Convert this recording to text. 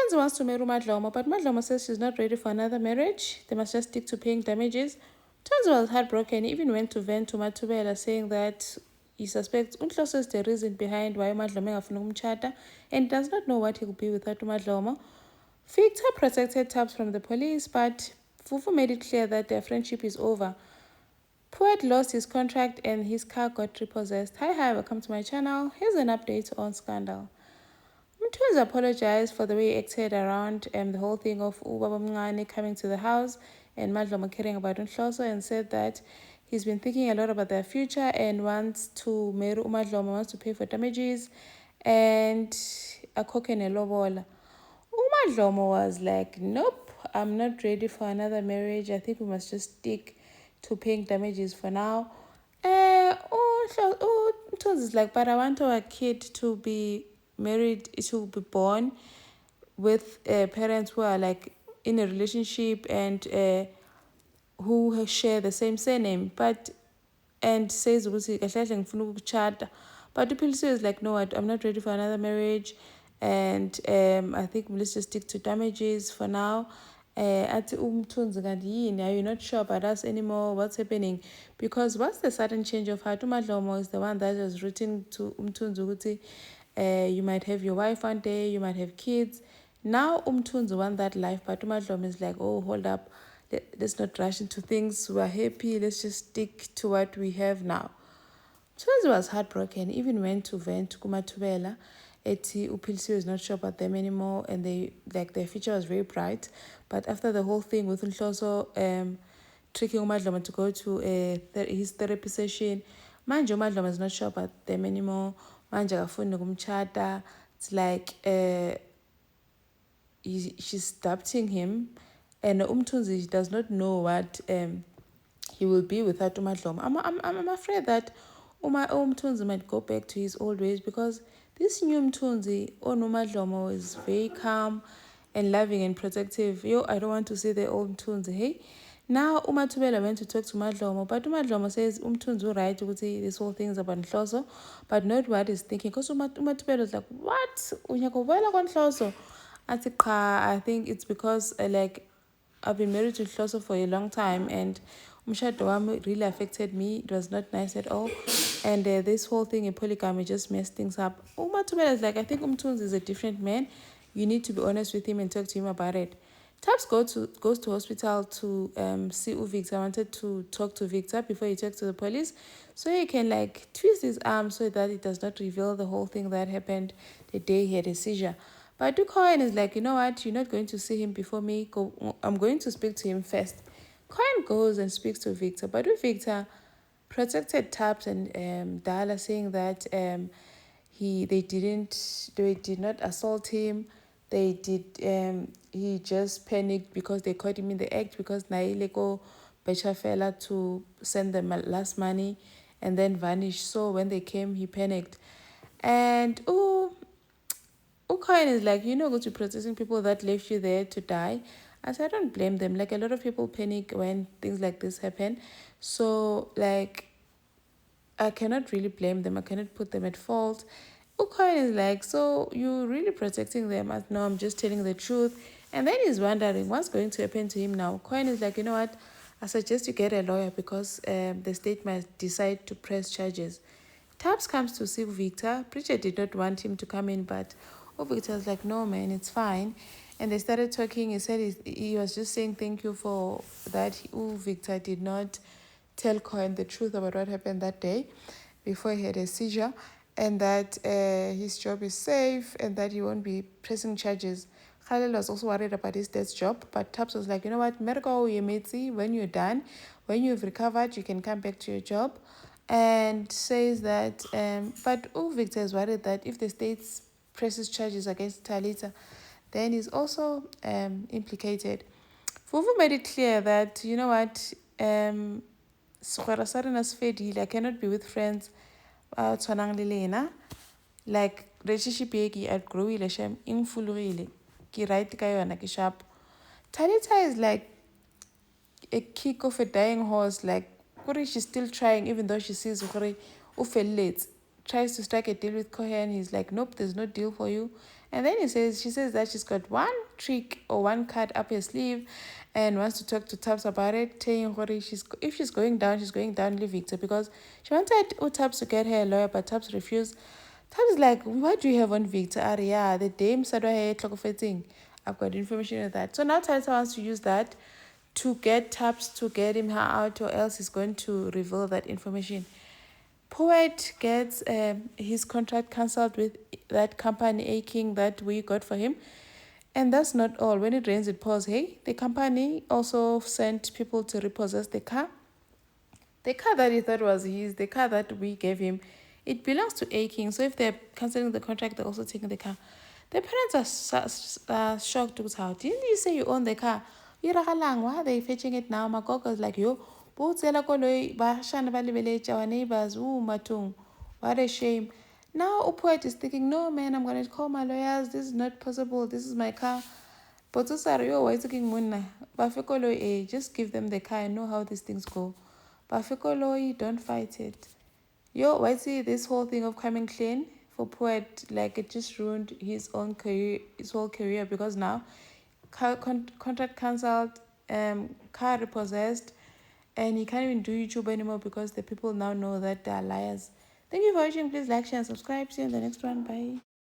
Mthunzi wants to marry Madlomo, but Madlomo says she's not ready for another marriage. They must just stick to paying damages. Mthunzi was heartbroken. He even went to vent to Mathubela, saying that he suspects Unhloso is the reason behind why Madlomo engafuna ukumtshata and does not know what he will be without Madlomo. Victor protected Tubbs from the police, but Fufu made it clear that their friendship is over. Poet lost his contract and his car got repossessed. Hi, welcome to my channel. Here's an update on Scandal. Mthunzi apologized for the way he acted around the whole thing of Ubaba Mncane coming to the house and Madlomo caring about Unhloso, and said that he's been thinking a lot about their future and wants to marry Madlomo, wants to pay for damages and a coke and a lobola. Madlomo was like, nope, I'm not ready for another marriage. I think we must just stick to paying damages for now. Mthunzi is like, but I want our kid to be married, to be born with parents who are like in a relationship and who share the same surname, but and says ukuthi kahle kahle ngifuna ukuchata, but uPhilisiwe is like, no, I'm not ready for another marriage, and I think let's just stick to damages for now. Athi Mthunzi kanti yini, are you not sure about us anymore, what's happening? Because what's the sudden change of heart? Madlomo is the one that was written to Mthunzi ukuthi you might have your wife one day, you might have kids. Now Mthunzi want that life, but Madlomo is like, oh, hold up, let's not rush into things. We're happy, let's just stick to what we have now. Mthunzi was heartbroken, even went to vent to Kumatubela. Uphilisiwe is not sure about them anymore, and they like their future was very bright. But after the whole thing with Unhloso tricking Madlomo to go to his therapy session, manje Madlomo is not sure about them anymore. Manje akafuni kumchata. It's like she's doubting him, and Mthunzi does not know what he will be without Madlomo. I'm afraid that Mthunzi might go back to his old ways, because this new Mthunzi, Madlomo, is very calm and loving and protective. I don't want to see the old Mthunzi. Hey, now Mathubela went to talk to Madlomo, but Madlomo says Mthunzi right to say this whole thing is about Nhloso, but not what he's thinking. Because Mathubela is like, what? Unyakuvela kwa Nhloso? I think it's because like I've been married to Nhloso for a long time, and umshado wami really affected me. It was not nice at all, and this whole thing in polygamy just messed things up. Mathubela is like, I think Mthunzi is a different man. You need to be honest with him and talk to him about it. Tubbs goes to hospital to see Victor. I wanted to talk to Victor before he talks to the police, so he can like twist his arm so that it does not reveal the whole thing that happened the day he had a seizure. But Cohen is like, you know what, you're not going to see him before me. I'm going to speak to him first. Cohen goes and speaks to Victor, but Victor protected Tubbs and Dala, saying that they did not assault him. They did he just panicked because they caught him in the act, because Naileko Bechafela to send them last money and then vanished. So when they came, he panicked. And Cohen is like, go to protecting people that left you there to die. I said, I don't blame them. Like, a lot of people panic when things like this happen. So, like, I cannot really blame them. I cannot put them at fault. Cohen is like, so you're really protecting them? I said, no, I'm just telling the truth. And then he's wondering what's going to happen to him now. Cohen is like, you know what? I suggest you get a lawyer, because the state might decide to press charges. Tubbs comes to see Victor. Bridget did not want him to come in, but Victor was like, no, man, it's fine. And they started talking. He said he was just saying thank you for that. Victor did not tell Cohen the truth about what happened that day before he had a seizure, and that his job is safe and that he won't be pressing charges. Khalil was also worried about his dad's job, but Tubbs was like, you know what, when you're done, when you've recovered, you can come back to your job. And says that, but Victor is worried that if the state presses charges against Talita, then he's also implicated. Fufu made it clear that, you know what, I cannot be with friends like relationship yeki at growile shem infulurile ki right ka yona ki sharp. Talita is like a kick of a dying horse. Like, she's still trying, even though she sees Ufellate tries to strike a deal with Cohen. He's like, nope, there's no deal for you. And then she says that she's got one trick or one card up her sleeve and wants to talk to Tubbs about it, saying if she's going down, leave Victor, because she wanted Tubbs to get her a lawyer, but Tubbs refused. Tubbs is like, what do you have on Victor? Yeah, the dame said thing. I've got information on that. So now Talisa wants to use that to get Tubbs to get him out, or else he's going to reveal that information. Poet gets his contract cancelled with that company aching that we got for him. And that's not all. When it rains, it pours. Hey, the company also sent people to repossess the car. The car that he thought was his, the car that we gave him, it belongs to Aking. So if they're cancelling the contract, they're also taking the car. The parents are shocked. How didn't you say you own the car? Why are they fetching it now? Makoko is like, yo, our neighbors, matung. What a shame. Now Upoet is thinking, no man, I'm gonna call my lawyers. This is not possible. This is my car. But yo, why is thinking Munna? Bafikolo, just give them the car and know how these things go. Bafikolo, don't fight it. Yo, why see this whole thing of coming clean for Poet, like it just ruined his own career, his whole career, because now contract cancelled, car repossessed, and he can't even do YouTube anymore because the people now know that they are liars. Thank you for watching. Please like, share, and subscribe. See you in the next one. Bye.